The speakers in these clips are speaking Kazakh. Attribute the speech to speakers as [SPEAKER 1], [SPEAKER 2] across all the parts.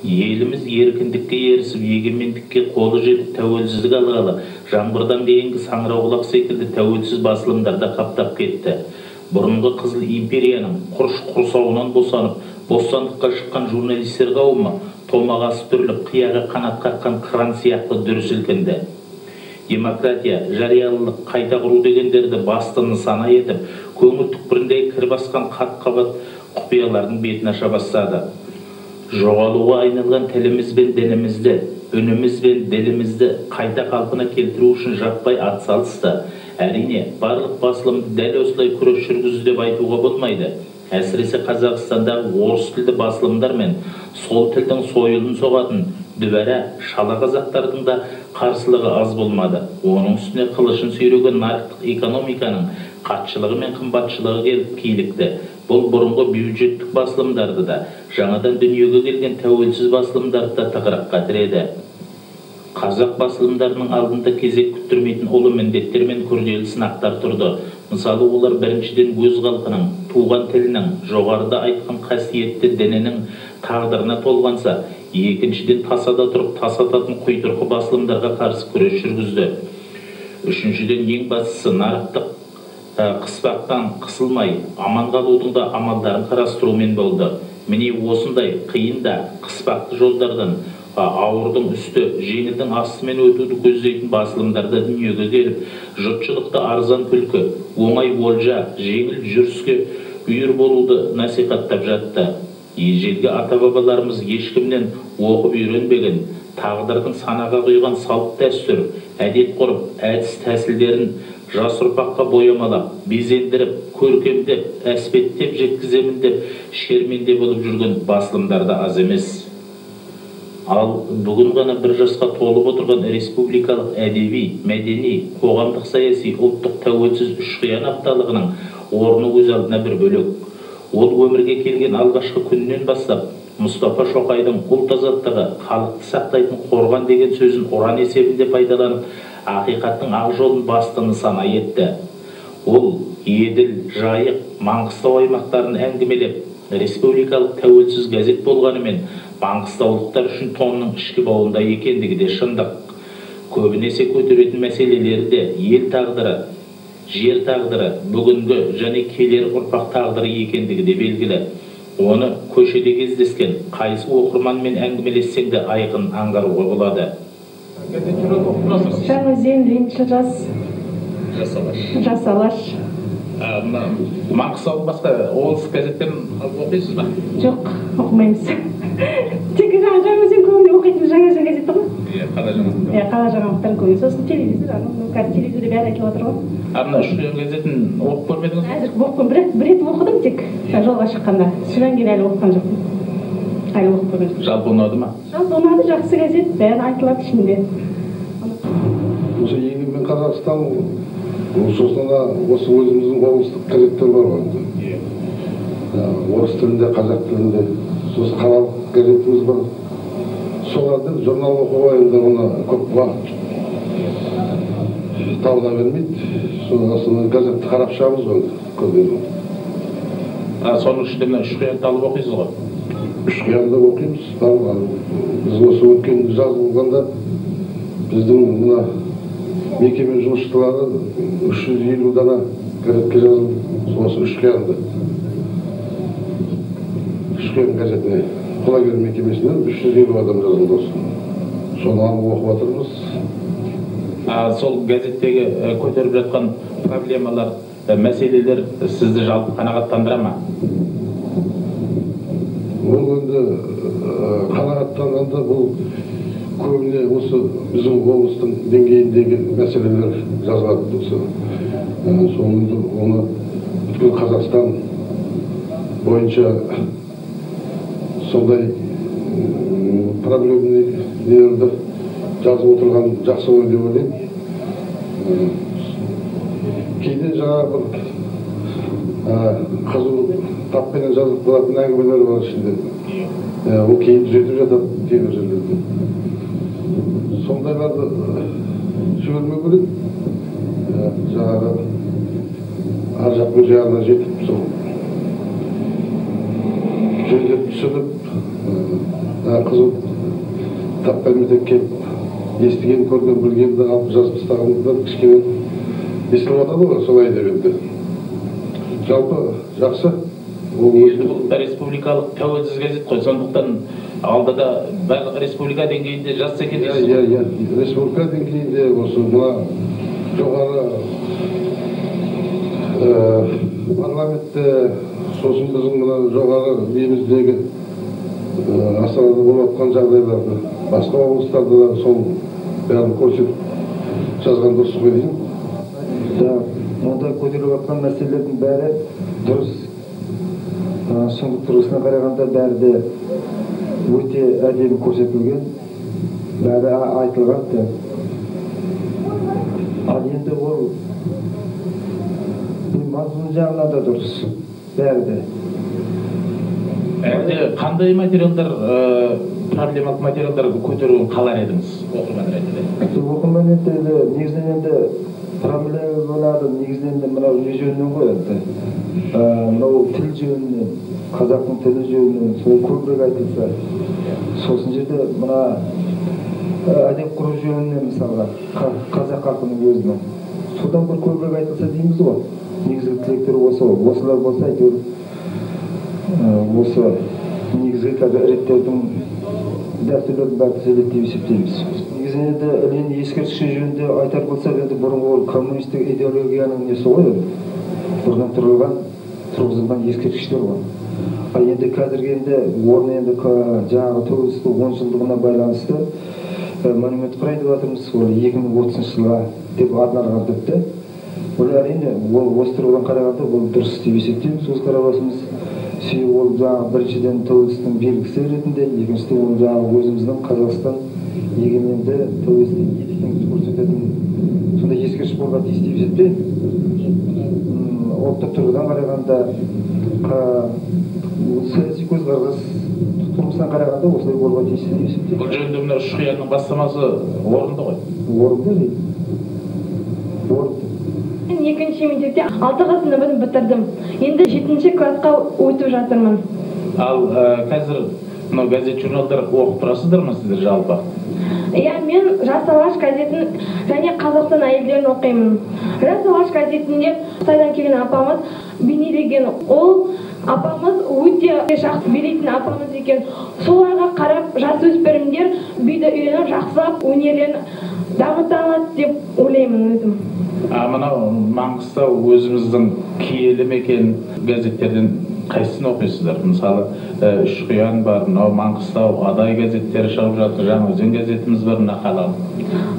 [SPEAKER 1] Еліміз еркіндікке ерісіп, егемендікке қолы жетіп, тәуелсіздік алғалы, жаңбырдан кейінгі саңырауқұлақ секілді тәуелсіз басылымдарда қаптап кетті. Бұрынғы Қызыл империяның құрсауынан босанып, бостандыққа шыққан журналистер қауымы томағасы түріліп, қияға қанат қаққан қыран сияқты дүр сілкінді. Демократия, жариялылық, қайта құру дегендерді басты нысана етіп, көңіл түкпірінде кір басқан қат-қабат құпиялардың бетін аша бастады. Жоғалуға айналған тіліміз бен дінімізді, үніміз бен ділімізді қайта қалпына келтіру үшін жаппай атсалысты. Әрине, барлық басылымды дәл осылай күрес жүргізді деп айтуға болмайды. Әсіресе Қазақстандағы орыс тілді басылымдар мен сол тілдің сойылын соғатын дүбәрә шала қазақтардың да қарсылығы аз болмады. Оның үстіне қылышын сүйреген нарықтық экономиканың қатшылығы мен қымбатшылығы келіп килікті. Бұл бұрынғы бюджеттік басылымдарды да, жаңадан дүниеге келген тәуелсіз басылымдарды да тығырыққа тіреді. Қазақ басылымдарының алдында кезек күттірмейтін ұлы міндеттер мен күрделі сынақтар тұрды. Мысалы, олар біріншіден өз халқының, туған тілінің, жоғарыда айтқан қасиетті дінінің тағдырына толғанса, екіншіден тасада тұрып тасататын құйтырқы басылымдарға қарсы күрес жүргізді. Үшіншіден, ең бастысы нарықтық қыспақтан қысылмай, аман қалудың да амалдарын қарастырумен болды. Міне осындай қиын да қыспақты жолдардан ауырдың үсті, жеңілдің астымен өтуді көздейтін басылымдарда дүниеге келіп, жұртшылықты арзан күлкі, оңай олжа, жеңіл жүріске үйір болуды насихаттап жатты. Ежелгі ата-бабаларымыз ешкімнен оқып үйренбеген, тағдырдың санаға құйған салт дәстүр, әдет ғұрып, әдіс тәсілдерін жас ұрпаққа боямалап, безендіріп, көркемдеп, әспеттеп жеткіземін деп шерменде болып жүрген басылымдарда аз емес. Ал бүгін ғана бір жасқа толып отырған республикалық әдеби, мәдени, қоғамдық саяси, ұлттық тәуелсіз үш-қиян апталығының орны өз алдына бір бөлек. Ол өмірге келген алғашқы күннен бастап Мұстафа Шоқайдың ұлт азаттығы, халықты сақтайтын қорған деген сөзін ұран есебінде пайдаланып, ақиқаттың ақ жолын басты нысана етті. Ол Еділ, Жайық, Маңғыстау аймақтарын әңгімелеп, республикалық тәуелсіз газет болғанымен, маңғыстаулықтар үшін тонның ішкі бауында екендігі де шындық. Көбінесе көтеретін мәселелері де ел тағдыры, жер тағдыры, бүгінгі және келер ұрпақ тағдыры екендігі де белгілі. Оны көшеде кездескен қайсы оқырманмен әңгімелессең де айқын аңғаруға болады.
[SPEAKER 2] Жаңаөзен, Лениншіл Жас Алаш.
[SPEAKER 1] Маңғыстау басқа облыстық газеттерін оқисыз ба?
[SPEAKER 2] Жоқ, оқымаймыз. Тек Жаңаөзен көбіне оқитын Жаңаөзен газеті ғой. Қала жаңалықтарын көбіне. Сосын телевизор, телевизорда бәрі айтылып отыр ғой.
[SPEAKER 1] Мына үш-қиян газетін оқып көрмедіңіз бе?
[SPEAKER 2] Әзір оқыдым, бір рет оқыдым тек жолға шыққанда. Содан кейін әлі оқыған жоқпын. Әлі оқып көрмедім.
[SPEAKER 1] Жалпы ұнады ма?
[SPEAKER 2] Жалпы ұнады, жақсы газет, бәрі айтылады ішінде.
[SPEAKER 3] Осы егемен Қазақстан, сосын осы өзіміздің облыстық газеттер бар ғой. Орыс тілінде, қазақ тілінде. Сосын қалалық газетіміз бар. Соларды журнал оқуға енді оны көп уақыт табыла бермейді. Сосын газетті қарап шығамыз ғой көргенде.
[SPEAKER 1] Соның ішінде үш-қиянды алып оқисыз ғой?
[SPEAKER 3] Үш-қиянды оқимыз. Біз осы өткен жаз болғанда біздің мына мекеме жұмысшылары 350 дана газетке жазылды. Осы үш-қиянды. Үш-қиян газетіне құлагер мекемесінен 350 адам жазылды осы. Соны алып оқып отырмыз.
[SPEAKER 1] Сол газеттегі көтеріп жатқан проблемалар, мәселелер сізді жалпы қанағаттандыра ма?
[SPEAKER 3] Ол енді қанағаттанғанда бұл көбіне осы біздің облыстың деңгейіндегі мәселелер жазылады. Оны бүткіл Қазақстан бойынша сондай проблемаларды жазып отырған жақсы ой деп ойлаймын. Кейде жаңағы бір қызу таппенен жазылып қалатын әңгімелер бар ішінде. Ол кейін түзетіп жатады кейбір жерлерде. Сондайларды жібермеу керек. Жаңағы ар жақтың жағына жетіп сол жөндеп түсініп қызу тапқан мектепке естіген, көрген, білгенді алып жазып тастағанымыздан кішкене естіліп жатады ғой, солай деп енді. Жалпы жақсы.
[SPEAKER 1] Республикалық тәуелсіз газет қой, сондықтан алдыда барлық республика деңгейінде жазса екен дейсіз?
[SPEAKER 3] Иә, республика деңгейінде осы мына жоғары парламентте, сосын біздің мына жоғары еліміздегі Астанада болып жатқан жағдайларды, басқа облыстарда да сол бәрін көрсетіп жазған дұрыс қой деймін.
[SPEAKER 4] Мұнда көтеріліп жатқан мәселелердің бәрі дұрыс. Шындық тұрғысына қарағанда бәрі де өте әдемі көрсетілген, бәрі айтылған. Ал енді ол мазмұн жағынан да дұрыс, бәрі де.
[SPEAKER 1] Әлде қандай материалдар, проблемалық материалдар көтеруін қалар едіңіз оқырман ретінде?
[SPEAKER 4] Оқырман ретінде негізінен енді проблема болады, негізінен де мынау не жөнінен ғой енді. Мынау тіл жөнінен, қазақтың тілі жөнінен сол көбірек айтылса. Сосын жерде мына әдеп құру жөнінен мысалға қазақ халқының өзінің. Содан бір көбірек айтылса дейміз ғой. Негізгі тілектер осы ғой. Осылар болса әйтеуір осы негізгі қазір реттердің дәстүрлердің бәрі түзеледі деп есептейміз. Негізінен де Ленин ескерткіші жөнінде айтар болсақ, енді бұрынғы коммунистік идеологияның несі ғой, бұрыннан тұрғызылған ескерткіштер ғой. Ал енді қазіргі енді орны енді жаңағы тәуелсіздік 10 жылдығына байланысты монумент құрайды деп жатырмыз, ол 2030 жылға деп арналған тіпті. Ол әрине осы тұрғыдан қарағанда бұл дұрыс деп есептейміз, өз қарабасымыз. Себебі ол жаңағы біріншіден тәуелсіздіктің белгісі ретінде, екіншіден ол жаңағы өзіміздің Қазақстан егеменді тәуелсіздік ел екенімізді көрсететін сондай ескерткіш болуға тиіс деп есептеймін. Ұлттық тұрғыдан қарағанда, саяси көзқарас тұрғысынан қарағанда осылай болуға тиіс деп есептеймін.
[SPEAKER 1] Бұл жөнінде мына Шұқиянның бастамасы орынды ғой?
[SPEAKER 4] Орынды дейді. Орынды.
[SPEAKER 2] Мен екінші мектепте 6 сыныбын бітірдім. Енді 7-ші классқа өтіп жатырмын.
[SPEAKER 1] Ал қазір мынау газет журналдар оқып тұрасыздар ма сіздер жалпы?
[SPEAKER 2] Иә, мен Жас Алаш газетін және Қазақстан әйелдерін оқимын. Жас Алаш газетінде Қытайдан келген апамыз бейнелеген. Ол апамыз өте жақсы билейтін апамыз екен. Соларға қарап жасөспірімдер биді үйреніп жақсылап өнерлерін дамыта алады деп ойлаймын өзім.
[SPEAKER 1] Мынау Маңғыстау өзіміздің киелі мекен газеттерден қайсысын оқисыздар? Мысалы, Үшқиян бар, мынау Маңғыстау, Адай газеттері шығып жатыр, Жаңаөзен газетіміз бар, мына қалам.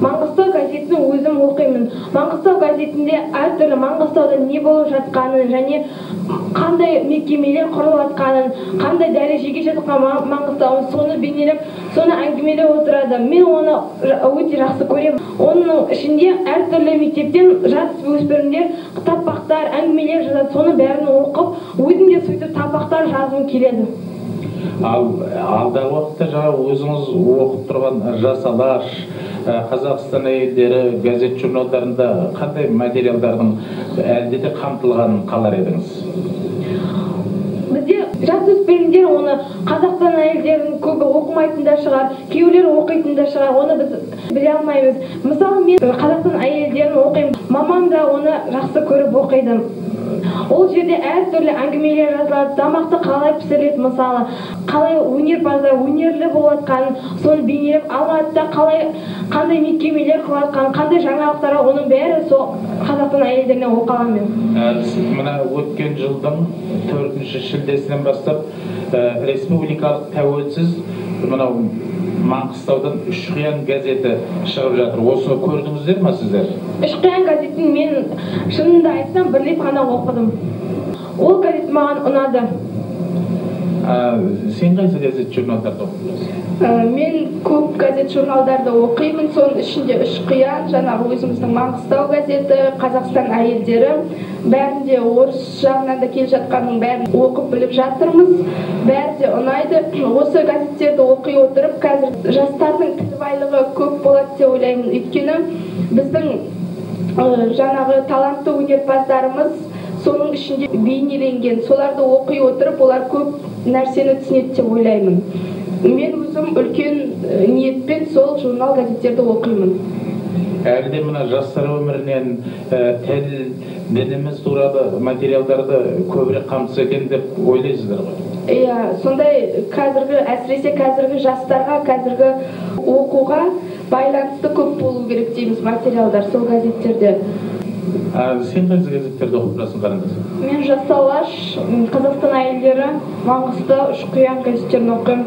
[SPEAKER 2] Маңғыстау газетін өзім оқимын. Маңғыстау газетінде әртүрлі Маңғыстауда не болып жатқанын және қандай мекемелер құрылып жатқанын, қандай дәрежеге жеткен Маңғыстауын соны бейнелеп, соны әңгімелеп отырады. Мен оны өте жақсы көремін. Оның ішінде әртүрлі мектептен жасөспірімдер таппақтар, әңгімелер жазады, соны бәрін оқып, өзім де сөйтіп таппақтар жазғым келеді.
[SPEAKER 1] Ал алдағы уақытта жаңа өзіңіз оқып тұрған Жас Алаш, Қазақстан әйелдері газет журналдарында қандай материалдардың әлде де қамтылғанын қалар едіңіз?
[SPEAKER 2] Бізде жасөспірімдер оны Қазақстан әйелдерін көбі оқымайтын да шығар, кейбіреулер оқитын да шығар, оны біз біле алмаймыз. Мысалы, мен Қазақстан әйелдерін оқимын, мамам да оны жақсы көріп оқиды. Ол жерде әртүрлі әңгімелер жазылады, тамақты қалай пісіріледі, мысалы, қалай өнерпаздар өнерлі болып жатқанын, соны бейнелеп, Алматыда қандай мекемелер құрылып жатқанын, қандай жаңалықтар, оның бәрі сол Қазақстан әйелдерінен оқи аламын.
[SPEAKER 1] Мына өткен жылдың 4 шілдесінен бастап республикалық тәуелсіз мынау Маңғыстаудан Үшқиян газеті шығып жатыр. Осыны көрдіңіздер ме сіздер?
[SPEAKER 2] Үшқиян газетін мен шынында айтсам бір рет ғана оқыдым. Ол газет маған ұнады.
[SPEAKER 1] Сен қайсы газет журналдарды оқисың?
[SPEAKER 5] Мен көп газет журналдарды оқимын, соның ішінде Үшқиян, жаңағы өзіміздің Маңғыстау газеті, Қазақстан әйелдері, бәрінде орыс жағынан да келе жатқанның бәрін оқып біліп жатырмыз. Бәрі де ұнайды. Осы газеттерді оқи отырып, қазір жастардың кәсібайлығы көп болады деп ойлаймын. Өйткені біздің жаңағы талантты өнерпаздарымыз соның ішінде бейнеленген. Соларды оқи отырып, олар көп нәрсені түсінеді деп ойлаймын. Мен өзім үлкен ниетпен сол журнал газеттерді оқимын.
[SPEAKER 1] Әлде мына жастар өмірінен тіл, дініміз туралы материалдарды көбірек қамтыса екен деп ойлайсыздар ғой?
[SPEAKER 5] Иә, сондай әсіресе қазіргі жастарға, қазіргі оқуға байланысты көп болу керек дейміз материалдар сол газеттерде.
[SPEAKER 1] Сен қайсы газеттерді оқып тұрасың, қарындас?
[SPEAKER 2] Мен Жас Алаш, Қазақстан әйелдері, Маңғыстау, Үшқиян газеттерін оқимын.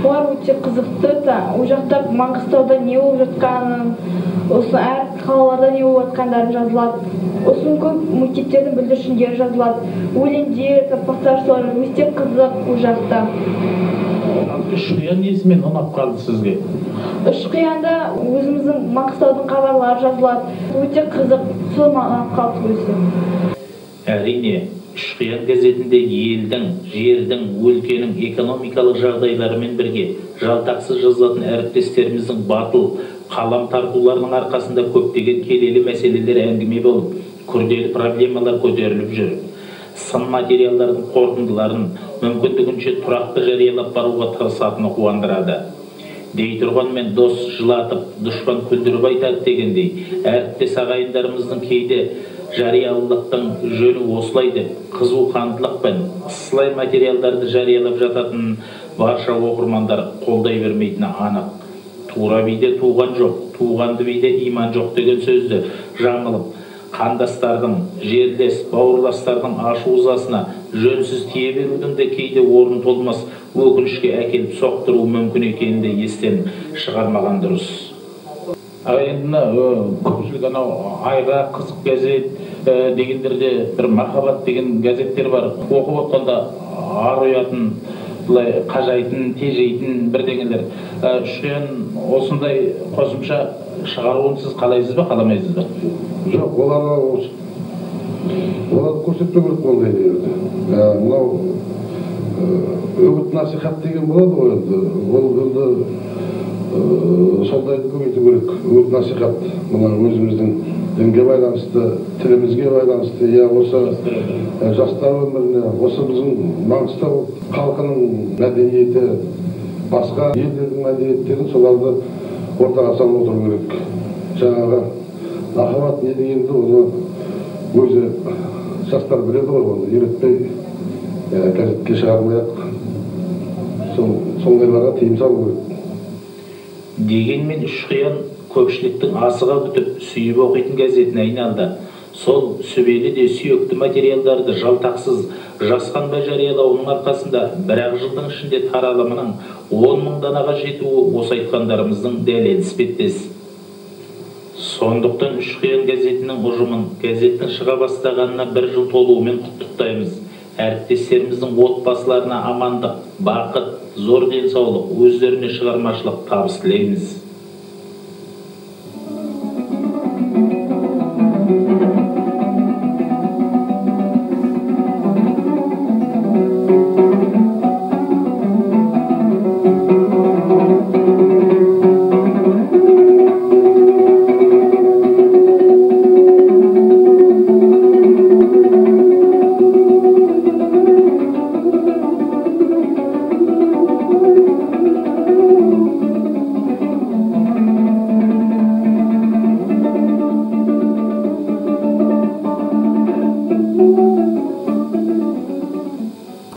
[SPEAKER 2] Олар өте қызықты. Ол жақта Маңғыстауда не болып жатқанын, осы әр қалаларда не болып жатқандарын жазылады. Осы көп мектептердің бүлдіршіндері жазылады. Өлеңдер, тақпақтар солар өте қызық ол жақта.
[SPEAKER 1] Үшқиян несімен ұнап қалды сізге?
[SPEAKER 2] Үшқияңда өзіміздің Маңғыстаудың хабарлары жазылады. Өте қызық, сол ұнап қалды өзі.
[SPEAKER 1] Әрине, Үшқиян газетінде елдің, жердің, өлкенің экономикалық жағдайларымен бірге жалтақсыз жазылатын әріптестеріміздің батыл қалам тартуларының арқасында көптеген келелі мәселелер әңгіме болып, күрделі проблемалар көтеріліп жүр. Сын материалдардың қорытындыларын мүмкіндігінше тұрақты жариялап баруға тырысатыны қуандырады. Дей тұрғанмен дос жылатып, дұшпан күлдіріп айтады дегендей, әріптес ағайындарымыздың кейде жариялылықтың жөні осылай деп, қызу қандылықпен ысылай материалдарды жариялап жататын барша оқырмандар қолдай бермейтіні анық. Тура биде туған жоқ, туғанды биде иман жоқ деген сөзді жаңылып, қандастардың, жерлес, бауырластардың ашу ызасына жөнсіз тие берудің де кейде орын толмас өкінішке әкеліп соқтыруы мүмкін екенін де естен шығармаған дұрыс. Енді көпшілік анау Айға, Қызық газет дегендерде бір Махаббат деген газеттер бар. Оқып отқанда ар ұятын, қажайтын, тежейтін бірдеңелер. Үшқиян осындай қосымша шығаруын сіз қалайсыз ба, қаламайсыз ба?
[SPEAKER 3] Жоқ, оларды көрсетпеу керек ондай дегенде. Мынау үгіт насихат деген болады ғой енді. Ол сондайды көбейту керек. Үгіт насихат мына өзіміздің дінге байланысты, тілімізге байланысты, я осы жастар өміріне, осы біздің Маңғыстау халқының мәдениеті, басқа елдердің мәдениеттерін соларды ортаға салып отыру керек. Жаңағы махаббат не дегенді оны өзі жастар біледі ғой, оны үйретпей газетке шығармай-ақ сондайларға тыйым салу керек.
[SPEAKER 1] Дегенмен Үшқиян көпшіліктің асыға күтіп, сүйіп оқитын газетіне айналды. Сол сүбелі де сүйекті материалдарды жалтақсыз жасқанбай жариялауының арқасында бір-ақ жылдың ішінде таралымының 10 мың данаға жетуі осы айтқандарымыздың дәлел іспеттес. Сондықтан Үшқиян газетінің ұжымын газеттің шыға бастағанына 1 жыл толуымен құттықтаймыз. Әріптестеріміздің отбасыларына амандық, бақыт, зор денсаулық, өздеріне шығармашылық табыс тілейміз.